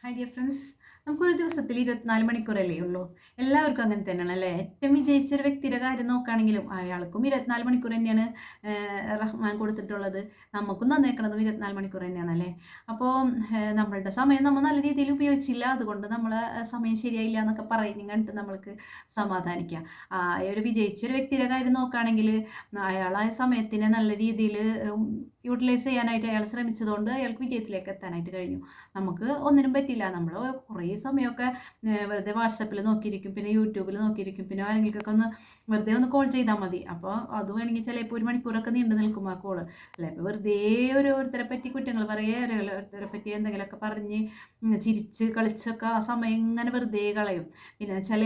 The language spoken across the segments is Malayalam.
ഹായ് ഡിയർ ഫ്രണ്ട്സ്, നമുക്കൊരു ദിവസത്തിൽ 24 മണിക്കൂറല്ലേ ഉള്ളൂ. എല്ലാവർക്കും അങ്ങനെ തന്നെയാണ് അല്ലേ. ഏറ്റവും വിജയിച്ച ഒരു വ്യക്തിയുടെ കാര്യം നോക്കുകയാണെങ്കിലും അയാൾക്കും 24 മണിക്കൂർ തന്നെയാണ് റഹ്മാൻ കൊടുത്തിട്ടുള്ളത്. നമുക്കും തന്നേക്കണതും 24 മണിക്കൂർ തന്നെയാണ് അല്ലേ. അപ്പോൾ നമ്മളുടെ സമയം നമ്മൾ നല്ല രീതിയിൽ ഉപയോഗിച്ചില്ല, അതുകൊണ്ട് നമ്മളെ സമയം ശരിയായില്ല എന്നൊക്കെ പറയുന്നത് കണ്ടിട്ട് നമ്മൾക്ക് സമാധാനിക്കാം. ഒരു വിജയിച്ച ഒരു വ്യക്തിയുടെ കാര്യം നോക്കുകയാണെങ്കിൽ അയാൾ ആ സമയത്തിനെ നല്ല രീതിയിൽ യൂട്ടിലൈസ് ചെയ്യാനായിട്ട് അയാൾ ശ്രമിച്ചതുകൊണ്ട് അയാൾക്ക് വിജയത്തിലേക്ക് എത്താനായിട്ട് കഴിഞ്ഞു. നമുക്ക് ഒന്നിനും പറ്റില്ല. നമ്മൾ കുറേ സമയമൊക്കെ വെറുതെ വാട്സപ്പിൽ നോക്കിയിരിക്കും, പിന്നെ യൂട്യൂബിൽ നോക്കിയിരിക്കും, പിന്നെ ആരെങ്കിലുമൊക്കെ ഒന്ന് വെറുതെ ഒന്ന് കോൾ ചെയ്താൽ മതി. അപ്പോൾ അത് വേണമെങ്കിൽ ചിലപ്പോൾ 1 മണിക്കൂറൊക്കെ നീണ്ടു നിൽക്കും ആ കോള് അല്ലേ. ഇപ്പോൾ വെറുതെ ഓരോരുത്തരെ പറ്റി കുറ്റങ്ങൾ പറയുക, ഓരോരുത്തരെ പറ്റി എന്തെങ്കിലുമൊക്കെ പറഞ്ഞ് ചിരിച്ച് കളിച്ചൊക്കെ ആ സമയം ഇങ്ങനെ വെറുതെ കളയും. പിന്നെ വെച്ചാൽ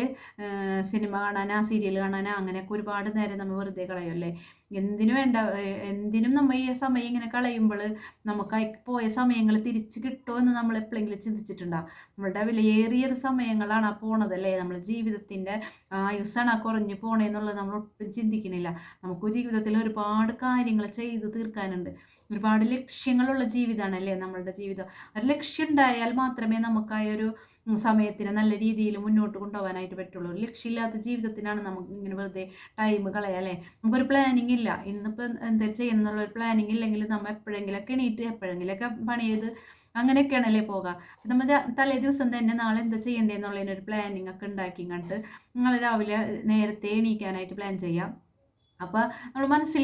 സിനിമ കാണാനാ, സീരിയൽ കാണാനാ, അങ്ങനെയൊക്കെ ഒരുപാട് നേരം നമ്മൾ വെറുതെ കളയും അല്ലേ. എന്തിനു വേണ്ട, എന്തിനും നമ്മൾ ഈ സമയം ഇങ്ങനെ കളയുമ്പോൾ നമുക്ക് പോയ സമയങ്ങൾ തിരിച്ച് കിട്ടുമോ എന്ന് നമ്മൾ എപ്പോഴെങ്കിലും ചിന്തിച്ചിട്ടുണ്ടാകും. നമ്മളുടെ വിലയേറിയൊരു സമയങ്ങളാണ് ആ പോണതല്ലേ. നമ്മൾ ജീവിതത്തിൻ്റെ ആയുസ്സാണ് ആ കുറഞ്ഞു പോണേന്നുള്ളത് നമ്മൾ ഒട്ടും ചിന്തിക്കുന്നില്ല. നമുക്ക് ജീവിതത്തിൽ ഒരുപാട് കാര്യങ്ങൾ ചെയ്ത് തീർക്കാനുണ്ട്. ഒരുപാട് ലക്ഷ്യങ്ങളുള്ള ജീവിതമാണ് അല്ലേ നമ്മളുടെ ജീവിതം. ഒരു ലക്ഷ്യം ഉണ്ടായാൽ മാത്രമേ നമുക്ക് ആ ഒരു സമയത്തിന് നല്ല രീതിയിൽ മുന്നോട്ട് കൊണ്ടുപോകാനായിട്ട് പറ്റുള്ളൂ. ഒരു ലക്ഷ്യമില്ലാത്ത ജീവിതത്തിനാണ് നമുക്ക് ഇങ്ങനെ വെറുതെ ടൈം കളയാം അല്ലേ. നമുക്കൊരു പ്ലാനിങ് ഇല്ല. ഇന്നിപ്പോൾ എന്തെങ്കിലും ചെയ്യണം എന്നുള്ളൊരു പ്ലാനിങ് ഇല്ലെങ്കിൽ നമ്മൾ എപ്പോഴെങ്കിലൊക്കെ എണീറ്റ് എപ്പോഴെങ്കിലൊക്കെ പണി ചെയ്ത് അങ്ങനെയൊക്കെയാണല്ലേ പോകാം. നമ്മൾ തലേ ദിവസം തന്നെ നാളെ എന്താ ചെയ്യേണ്ടതെന്നുള്ളതിനൊരു പ്ലാനിങ് ഒക്കെ ഉണ്ടാക്കി കണ്ട് നിങ്ങൾ രാവിലെ നേരത്തെ എണീക്കാനായിട്ട് പ്ലാൻ ചെയ്യാം. അപ്പോൾ നമ്മൾ മനസ്സിൽ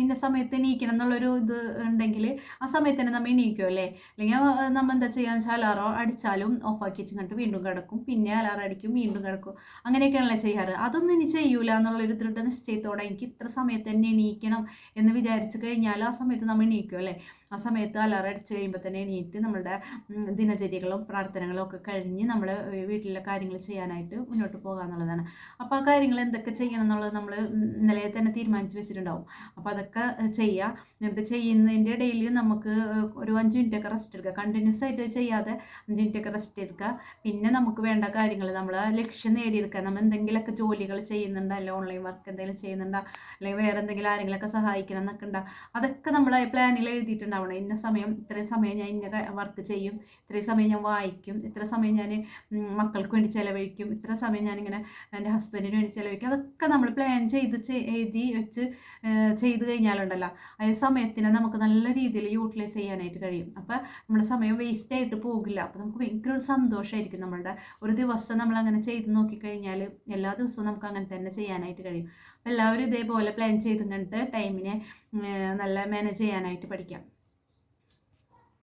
ഇന്ന സമയത്ത് എണീക്കണം എന്നുള്ളൊരു ഇത് ഉണ്ടെങ്കിൽ ആ സമയത്ത് തന്നെ നമ്മൾ എണീക്കും അല്ലേ. അല്ലെങ്കിൽ നമ്മൾ എന്താ ചെയ്യുകയെന്ന് വെച്ചാൽ അലാറം അടിച്ചാലും ഓഫാക്കി വെച്ച് കണ്ടിട്ട് വീണ്ടും കിടക്കും, പിന്നെ അലാറം അടിക്കും, വീണ്ടും കിടക്കും. അങ്ങനെയൊക്കെയാണല്ലേ ചെയ്യാറ്. അതൊന്നും ഇനി ചെയ്യൂല എന്നുള്ളൊരു ദൃഢനിശ്ചയത്തോടെ എനിക്ക് ഇത്ര സമയത്ത് തന്നെ എണീക്കണം എന്ന് വിചാരിച്ചു കഴിഞ്ഞാൽ ആ സമയത്ത് നമ്മൾ എണീക്കും അല്ലേ. ആ സമയത്ത് അലാറം അടിച്ച് കഴിയുമ്പോൾ തന്നെ എണീറ്റ് നമ്മളുടെ ദിനചര്യകളും പ്രാർത്ഥനകളും ഒക്കെ കഴിഞ്ഞ് നമ്മൾ വീട്ടിലെ കാര്യങ്ങൾ ചെയ്യാനായിട്ട് മുന്നോട്ട് പോകുക എന്നുള്ളതാണ്. അപ്പോൾ ആ കാര്യങ്ങൾ എന്തൊക്കെ ചെയ്യണം എന്നുള്ളത് നമ്മൾ ഇന്നലെ തന്നെ തീരുമാനിച്ച് വെച്ചിട്ടുണ്ടാവും. അപ്പോൾ അതൊക്കെ ചെയ്യുക. എന്നിട്ട് ചെയ്യുന്നതിൻ്റെ ഇടയിൽ നമുക്ക് ഒരു 5 മിനിറ്റൊക്കെ റെസ്റ്റ് എടുക്കുക. കണ്ടിന്യൂസ് ആയിട്ട് ചെയ്യാതെ 5 മിനിറ്റൊക്കെ റെസ്റ്റ് എടുക്കുക. പിന്നെ നമുക്ക് വേണ്ട കാര്യങ്ങൾ നമ്മൾ ലക്ഷ്യം നേടിയെടുക്കുക. നമ്മൾ എന്തെങ്കിലുമൊക്കെ ജോലികൾ ചെയ്യുന്നുണ്ടോ, അല്ലെങ്കിൽ ഓൺലൈൻ വർക്ക് എന്തെങ്കിലും ചെയ്യുന്നുണ്ടോ, അല്ലെങ്കിൽ വേറെ എന്തെങ്കിലും ആരെങ്കിലുമൊക്കെ സഹായിക്കണം എന്നൊക്കെ ഉണ്ടോ, അതൊക്കെ നമ്മൾ പ്ലാനിൽ എഴുതിയിട്ടുണ്ടാവണം. ഇന്ന സമയം ഇത്രയും സമയം ഞാൻ ഇന്ന വർക്ക് ചെയ്യും, ഇത്രയും സമയം ഞാൻ വായിക്കും, ഇത്ര സമയം ഞാൻ മക്കൾക്ക് വേണ്ടി ചിലവഴിക്കും, ഇത്ര സമയം ഞാനിങ്ങനെ എൻ്റെ ഹസ്ബൻഡിന് വേണ്ടി ചിലവഴിക്കും. അതൊക്കെ നമ്മൾ പ്ലാൻ ചെയ്ത് എഴുതി വെച്ച് ചെയ്ത് കഴിഞ്ഞാലുണ്ടല്ലോ ആ സമയത്തിനെ നമുക്ക് നല്ല രീതിയിൽ യൂട്ടിലൈസ് ചെയ്യാനായിട്ട് കഴിയും. അപ്പോൾ നമ്മുടെ സമയം വേസ്റ്റ് ആയിട്ട് പോകില്ല. അപ്പോൾ നമുക്ക് ഭയങ്കര ഒരു സന്തോഷമായിരിക്കും. നമ്മളുടെ ഒരു ദിവസം നമ്മൾ അങ്ങനെ ചെയ്ത് നോക്കിക്കഴിഞ്ഞാൽ എല്ലാ ദിവസവും നമുക്ക് അങ്ങനെ തന്നെ ചെയ്യാനായിട്ട് കഴിയും. അപ്പോൾ എല്ലാവരും ഇതേപോലെ പ്ലാൻ ചെയ്ത് കണ്ടിട്ട് ടൈമിനെ നല്ല മാനേജ് ചെയ്യാനായിട്ട് പഠിക്കാം.